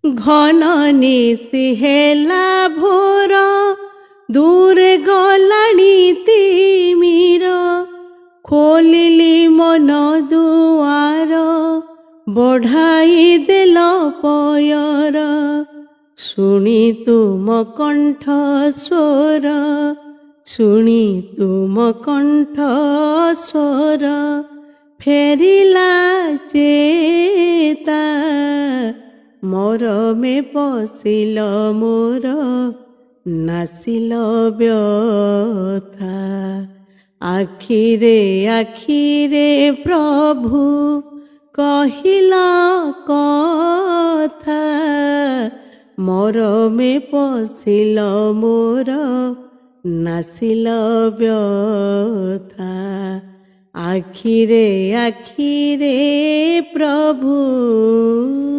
ঘন নিশি ହେଲା ଭୋର ଦୂରେ ଗଲାଣି ତିମିର ଖୋଲିଲି ମନ ଦୁଆର ବଢ଼ାଇ ଦେଲ ପୟର ଶୁଣି ତୁମ କଣ୍ଠ ସ୍ୱର ଶୁଣି ତୁମ କଣ୍ଠ ସ୍ୱର ଫେରିଲା ଚେତା ମରମେ ପଶିଲ ମୋର ନାସିଲ ବ୍ୟଥା ଆଖିରେ ଆଖିରେ ପ୍ରଭୁ କହିଲ କଥା ମରମେ ପଶିଲ ମୋର ନାସିଲ ବ୍ୟଥା ଆଖିରେ ଆଖିରେ ପ୍ରଭୁ।